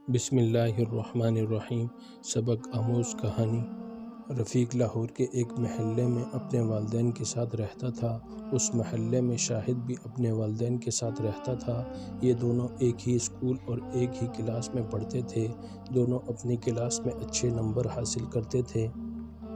بسم اللہ الرحمن الرحیم۔ سبق آموز کہانی۔ رفیق لاہور کے ایک محلے میں اپنے والدین کے ساتھ رہتا تھا۔ اس محلے میں شاہد بھی اپنے والدین کے ساتھ رہتا تھا۔ یہ دونوں ایک ہی اسکول اور ایک ہی کلاس میں پڑھتے تھے۔ دونوں اپنی کلاس میں اچھے نمبر حاصل کرتے تھے۔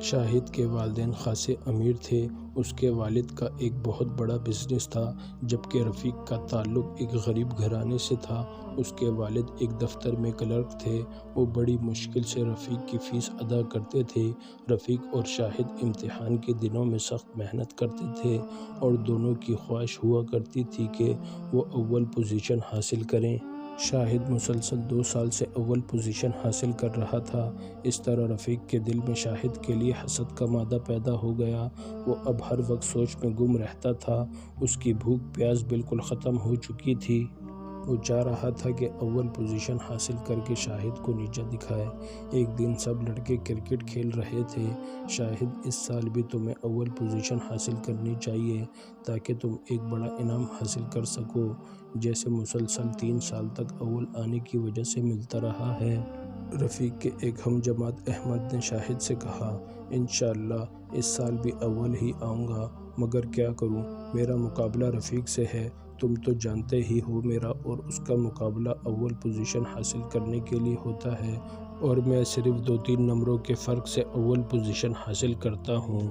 شاہد کے والدین خاصے امیر تھے۔ اس کے والد کا ایک بہت بڑا بزنس تھا، جبکہ رفیق کا تعلق ایک غریب گھرانے سے تھا۔ اس کے والد ایک دفتر میں کلرک تھے۔ وہ بڑی مشکل سے رفیق کی فیس ادا کرتے تھے۔ رفیق اور شاہد امتحان کے دنوں میں سخت محنت کرتے تھے اور دونوں کی خواہش ہوا کرتی تھی کہ وہ اول پوزیشن حاصل کریں۔ شاہد مسلسل 2 سال سے اول پوزیشن حاصل کر رہا تھا۔ اس طرح رفیق کے دل میں شاہد کے لیے حسد کا مادہ پیدا ہو گیا۔ وہ اب ہر وقت سوچ میں گم رہتا تھا۔ اس کی بھوک پیاس بالکل ختم ہو چکی تھی۔ وہ چاہ رہا تھا کہ اول پوزیشن حاصل کر کے شاہد کو نیچا دکھائے۔ ایک دن سب لڑکے کرکٹ کھیل رہے تھے۔ شاہد، اس سال بھی تمہیں اول پوزیشن حاصل کرنی چاہیے تاکہ تم ایک بڑا انعام حاصل کر سکو، جیسے مسلسل 3 سال تک اول آنے کی وجہ سے ملتا رہا ہے۔ رفیق کے ایک ہم جماعت احمد نے شاہد سے کہا، انشاءاللہ اس سال بھی اول ہی آؤں گا، مگر کیا کروں، میرا مقابلہ رفیق سے ہے۔ تم تو جانتے ہی ہو میرا اور اس کا مقابلہ اول پوزیشن حاصل کرنے کے لیے ہوتا ہے، اور میں صرف 2-3 نمبروں کے فرق سے اول پوزیشن حاصل کرتا ہوں۔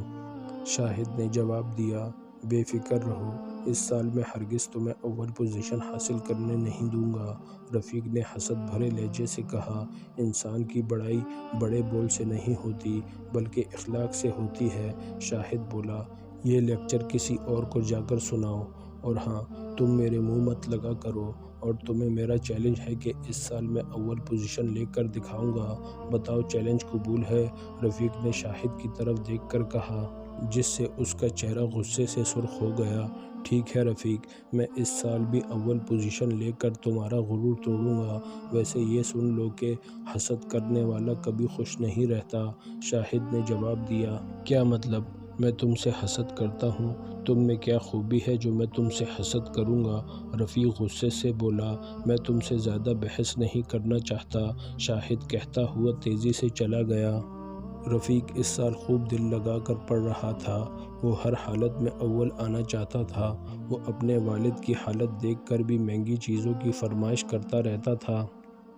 شاہد نے جواب دیا، بے فکر رہو، اس سال میں ہرگز تمہیں اول پوزیشن حاصل کرنے نہیں دوں گا۔ رفیق نے حسد بھرے لہجے سے کہا، انسان کی بڑائی بڑے بول سے نہیں ہوتی بلکہ اخلاق سے ہوتی ہے۔ شاہد بولا، یہ لیکچر کسی اور کو جا کر سناؤ، اور ہاں، تم میرے منہ مت لگا کرو، اور تمہیں میرا چیلنج ہے کہ اس سال میں اول پوزیشن لے کر دکھاؤں گا۔ بتاؤ چیلنج قبول ہے؟ رفیق نے شاہد کی طرف دیکھ کر کہا، جس سے اس کا چہرہ غصے سے سرخ ہو گیا۔ ٹھیک ہے رفیق، میں اس سال بھی اول پوزیشن لے کر تمہارا غرور توڑوں گا۔ ویسے یہ سن لو کہ حسد کرنے والا کبھی خوش نہیں رہتا۔ شاہد نے جواب دیا، کیا مطلب؟ میں تم سے حسد کرتا ہوں؟ تم میں کیا خوبی ہے جو میں تم سے حسد کروں گا؟ رفیق غصے سے بولا، میں تم سے زیادہ بحث نہیں کرنا چاہتا۔ شاہد کہتا ہوا تیزی سے چلا گیا۔ رفیق اس سال خوب دل لگا کر پڑھ رہا تھا۔ وہ ہر حالت میں اول آنا چاہتا تھا۔ وہ اپنے والد کی حالت دیکھ کر بھی مہنگی چیزوں کی فرمائش کرتا رہتا تھا۔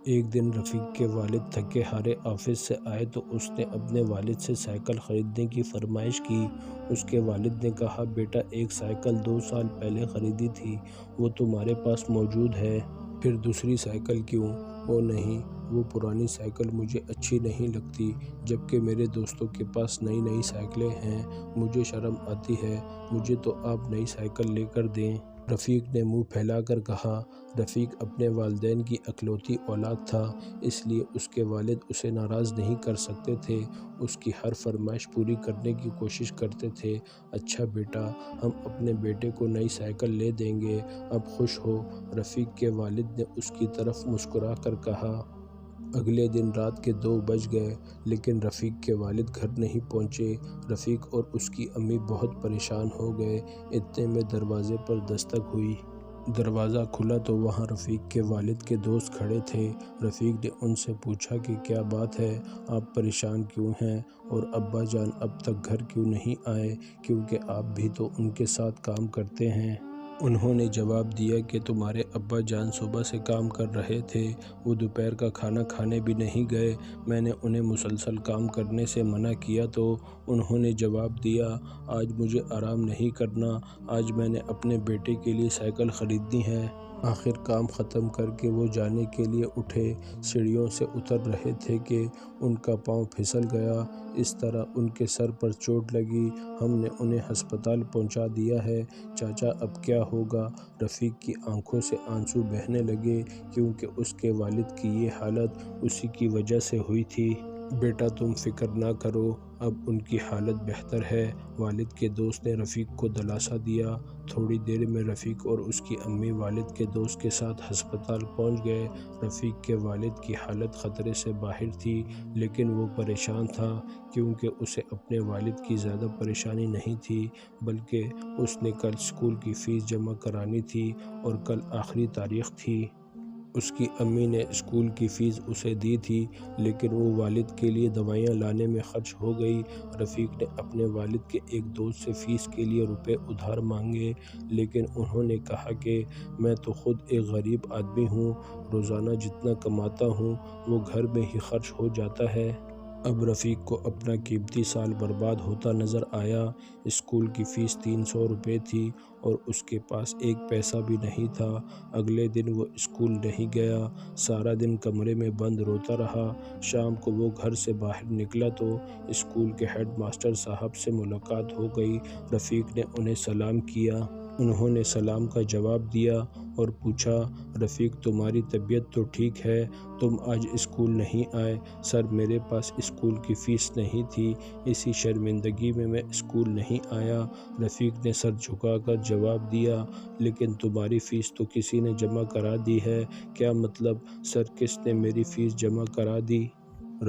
ایک دن رفیق کے والد تھکے ہارے آفس سے آئے تو اس نے اپنے والد سے سائیکل خریدنے کی فرمائش کی۔ اس کے والد نے کہا، بیٹا ایک سائیکل 2 سال پہلے خریدی تھی، وہ تمہارے پاس موجود ہے، پھر دوسری سائیکل کیوں؟ او نہیں، وہ پرانی سائیکل مجھے اچھی نہیں لگتی، جبکہ میرے دوستوں کے پاس نئی سائیکلیں ہیں، مجھے شرم آتی ہے، مجھے تو آپ نئی سائیکل لے کر دیں۔ رفیق نے منہ پھیلا کر کہا۔ رفیق اپنے والدین کی اکلوتی اولاد تھا، اس لیے اس کے والد اسے ناراض نہیں کر سکتے تھے۔ اس کی ہر فرمائش پوری کرنے کی کوشش کرتے تھے۔ اچھا بیٹا، ہم اپنے بیٹے کو نئی سائیکل لے دیں گے، اب خوش ہو؟ رفیق کے والد نے اس کی طرف مسکرا کر کہا۔ اگلے دن رات کے 2 بج گئے، لیکن رفیق کے والد گھر نہیں پہنچے۔ رفیق اور اس کی امی بہت پریشان ہو گئے۔ اتنے میں دروازے پر دستک ہوئی۔ دروازہ کھلا تو وہاں رفیق کے والد کے دوست کھڑے تھے۔ رفیق نے ان سے پوچھا کہ کیا بات ہے، آپ پریشان کیوں ہیں، اور ابا جان اب تک گھر کیوں نہیں آئے، کیونکہ آپ بھی تو ان کے ساتھ کام کرتے ہیں؟ انہوں نے جواب دیا کہ تمہارے ابا جان صبح سے کام کر رہے تھے، وہ دوپہر کا کھانا کھانے بھی نہیں گئے، میں نے انہیں مسلسل کام کرنے سے منع کیا تو انہوں نے جواب دیا، آج مجھے آرام نہیں کرنا، آج میں نے اپنے بیٹے کے لیے سائیکل خریدنی ہے۔ آخر کام ختم کر کے وہ جانے کے لیے اٹھے، سیڑھیوں سے اتر رہے تھے کہ ان کا پاؤں پھسل گیا، اس طرح ان کے سر پر چوٹ لگی، ہم نے انہیں ہسپتال پہنچا دیا ہے۔ چاچا اب کیا ہوگا؟ رفیق کی آنکھوں سے آنسو بہنے لگے، کیونکہ اس کے والد کی یہ حالت اسی کی وجہ سے ہوئی تھی۔ بیٹا تم فکر نہ کرو، اب ان کی حالت بہتر ہے، والد کے دوست نے رفیق کو دلاسا دیا۔ تھوڑی دیر میں رفیق اور اس کی امی والد کے دوست کے ساتھ ہسپتال پہنچ گئے۔ رفیق کے والد کی حالت خطرے سے باہر تھی، لیکن وہ پریشان تھا، کیونکہ اسے اپنے والد کی زیادہ پریشانی نہیں تھی، بلکہ اس نے کل اسکول کی فیس جمع کرانی تھی اور کل آخری تاریخ تھی۔ اس کی امی نے اسکول کی فیس اسے دی تھی، لیکن وہ والد کے لیے دوائیاں لانے میں خرچ ہو گئی۔ رفیق نے اپنے والد کے ایک دوست سے فیس کے لیے روپے ادھار مانگے، لیکن انہوں نے کہا کہ میں تو خود ایک غریب آدمی ہوں، روزانہ جتنا کماتا ہوں وہ گھر میں ہی خرچ ہو جاتا ہے۔ اب رفیق کو اپنا قیمتی سال برباد ہوتا نظر آیا۔ اسکول کی فیس 300 روپے تھی اور اس کے پاس ایک پیسہ بھی نہیں تھا۔ اگلے دن وہ اسکول نہیں گیا، سارا دن کمرے میں بند روتا رہا۔ شام کو وہ گھر سے باہر نکلا تو اسکول کے ہیڈ ماسٹر صاحب سے ملاقات ہو گئی۔ رفیق نے انہیں سلام کیا۔ انہوں نے سلام کا جواب دیا اور پوچھا، رفیق تمہاری طبیعت تو ٹھیک ہے؟ تم آج اسکول نہیں آئے؟ سر میرے پاس اسکول کی فیس نہیں تھی، اسی شرمندگی میں میں اسکول نہیں آیا۔ رفیق نے سر جھکا کر جواب دیا، لیکن تمہاری فیس تو کسی نے جمع کرا دی ہے۔ کیا مطلب؟ سر کس نے میری فیس جمع کرا دی؟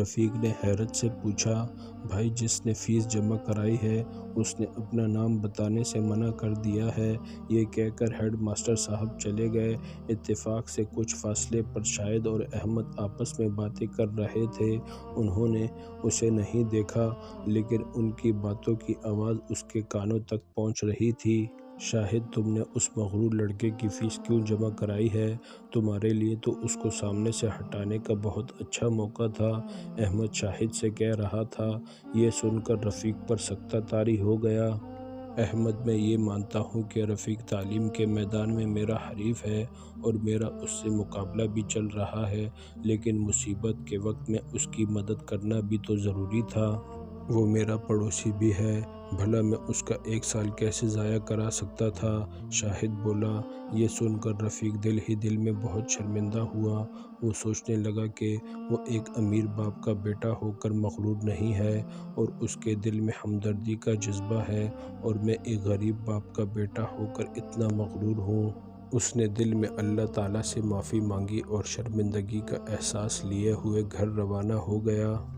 رفیق نے حیرت سے پوچھا۔ بھائی جس نے فیس جمع کرائی ہے اس نے اپنا نام بتانے سے منع کر دیا ہے۔ یہ کہہ کر ہیڈ ماسٹر صاحب چلے گئے۔ اتفاق سے کچھ فاصلے پر شاہد اور احمد آپس میں باتیں کر رہے تھے۔ انہوں نے اسے نہیں دیکھا، لیکن ان کی باتوں کی آواز اس کے کانوں تک پہنچ رہی تھی۔ شاہد تم نے اس مغرور لڑکے کی فیس کیوں جمع کرائی ہے؟ تمہارے لیے تو اس کو سامنے سے ہٹانے کا بہت اچھا موقع تھا، احمد شاہد سے کہہ رہا تھا۔ یہ سن کر رفیق پر سکتہ طاری ہو گیا۔ احمد میں یہ مانتا ہوں کہ رفیق تعلیم کے میدان میں میرا حریف ہے اور میرا اس سے مقابلہ بھی چل رہا ہے، لیکن مصیبت کے وقت میں اس کی مدد کرنا بھی تو ضروری تھا۔ وہ میرا پڑوسی بھی ہے، بھلا میں اس کا ایک سال کیسے ضائع کرا سکتا تھا؟ شاہد بولا۔ یہ سن کر رفیق دل ہی دل میں بہت شرمندہ ہوا۔ وہ سوچنے لگا کہ وہ ایک امیر باپ کا بیٹا ہو کر مغرور نہیں ہے اور اس کے دل میں ہمدردی کا جذبہ ہے، اور میں ایک غریب باپ کا بیٹا ہو کر اتنا مغرور ہوں۔ اس نے دل میں اللہ تعالیٰ سے معافی مانگی اور شرمندگی کا احساس لیے ہوئے گھر روانہ ہو گیا۔